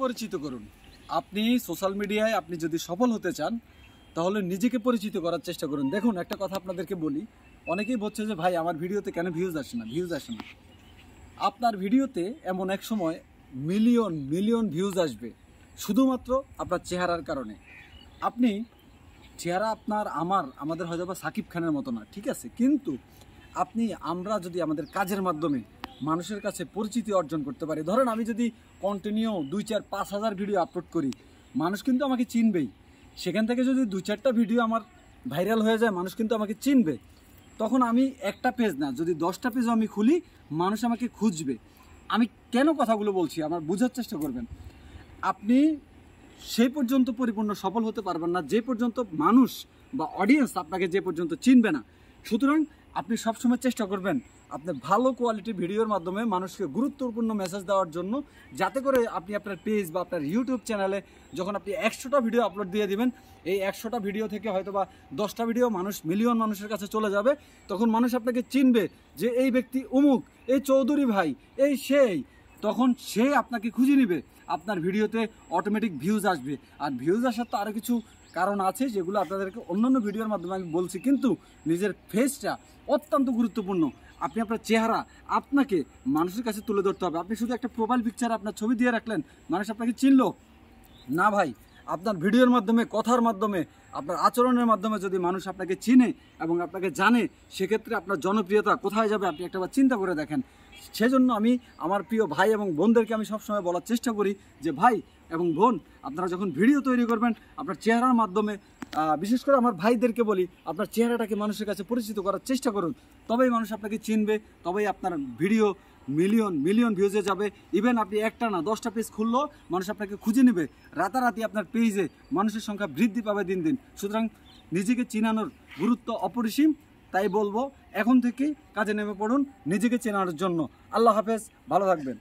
পরিচিত করুন। আপনি সোশ্যাল মিডিয়ায় আপনি যদি সফল হতে চান তাহলে নিজেকে পরিচিত করার চেষ্টা করুন। দেখুন, একটা কথা আপনাদেরকে বলি, অনেকেই বলছে যে ভাই আমার ভিডিওতে কেন ভিউজ আসে না। আপনার ভিডিওতে এমন এক সময় মিলিয়ন মিলিয়ন ভিউজ আসবে শুধুমাত্র আপনার চেহারার কারণে। আপনি চেহারা আমাদের হয়তো বা সাকিব খানের মতো না, ঠিক আছে, কিন্তু আমরা যদি আমাদের কাজের মাধ্যমে মানুষের কাছে পরিচিতি অর্জন করতে পারি, ধরেন আমি যদি কন্টিনিউ 2, 4, 5 হাজার ভিডিও আপলোড করি, মানুষ কিন্তু আমাকে চিনবেই। সেখান থেকে যদি 2-4টা ভিডিও আমার ভাইরাল হয়ে যায়, মানুষ কিন্তু আমাকে চিনবে। তখন আমি একটা পেজ না, যদি 10টা পেজও আমি খুলি, মানুষ আমাকে খুঁজবে। আমি কেন কথাগুলো বলছি আমার বোঝার চেষ্টা করবেন। আপনি সেই পর্যন্ত পরিপূর্ণ সফল হতে পারবেন না যে পর্যন্ত মানুষ বা অডিয়েন্স আপনাকে যে পর্যন্ত চিনবে না। সুতরাং আপনি সবসময় চেষ্টা করবেন আপনি ভালো কোয়ালিটি ভিডিওর মাধ্যমে মানুষকে গুরুত্বপূর্ণ মেসেজ দেওয়ার জন্য, যাতে করে আপনি আপনার পেজ বা আপনার ইউটিউব চ্যানেলে যখন আপনি 100টা ভিডিও আপলোড দিয়ে দিবেন, এই 100টা ভিডিও থেকে হয়তো বা 10টা ভিডিও মিলিয়ন মানুষের কাছে চলে যাবে। তখন মানুষ আপনাকে চিনবে যে এই ব্যক্তি অমুক, এই চৌধুরী ভাই, এই সেই। তখন সে আপনাকে খুঁজে নেবে, আপনার ভিডিওতে অটোমেটিক ভিউজ আসবে। আর ভিউজ আসার তো আরও কিছু কারণ আছে, যেগুলো আপনাদেরকে অন্যান্য ভিডিওর মাধ্যমে আমি বলছি। কিন্তু নিজের ফেসটা অত্যন্ত গুরুত্বপূর্ণ। আপনি আপনার চেহারা আপনাকে মানুষের কাছে তুলে ধরতে হবে। আপনি শুধু একটা প্রোফাইল পিকচার আপনার ছবি দিয়ে রাখলেন, মানুষ আপনাকে চিনলো না। ভাই, আপনার ভিডিওর মাধ্যমে, কথার মাধ্যমে, আপনার আচরণের মাধ্যমে যদি মানুষ আপনাকে চিনে এবং আপনাকে জানে, সেক্ষেত্রে আপনার জনপ্রিয়তা কোথায় যাবে আপনি একটাবার চিন্তা করে দেখেন। সেজন্য আমি আমার প্রিয় ভাই এবং বোনদেরকে আমি সবসময় বলার চেষ্টা করি যে ভাই এবং বোন, আপনারা যখন ভিডিও তৈরি করবেন আপনার চেহারার মাধ্যমে, বিশেষ করে আমার ভাইদেরকে বলি, আপনার চেহারাটাকে মানুষের কাছে পরিচিত করার চেষ্টা করুন। তবেই মানুষ আপনাকে চিনবে, তবেই আপনার ভিডিও মিলিয়ন মিলিয়ন ভিউজে যাবে। ইভেন আপনি একটা না 10টা পেজ খুললেও মানুষ আপনাকে খুঁজে নেবে। রাতারাতি আপনার পেজে মানুষের সংখ্যা বৃদ্ধি পাবে দিন দিন। সুতরাং নিজেকে চিনানোর গুরুত্ব অপরিসীম। তাই বলবো, এখন থেকেই কাজে নেমে পড়ুন নিজেকে চেনার জন্য। আল্লাহ হাফেজ, ভালো থাকবেন।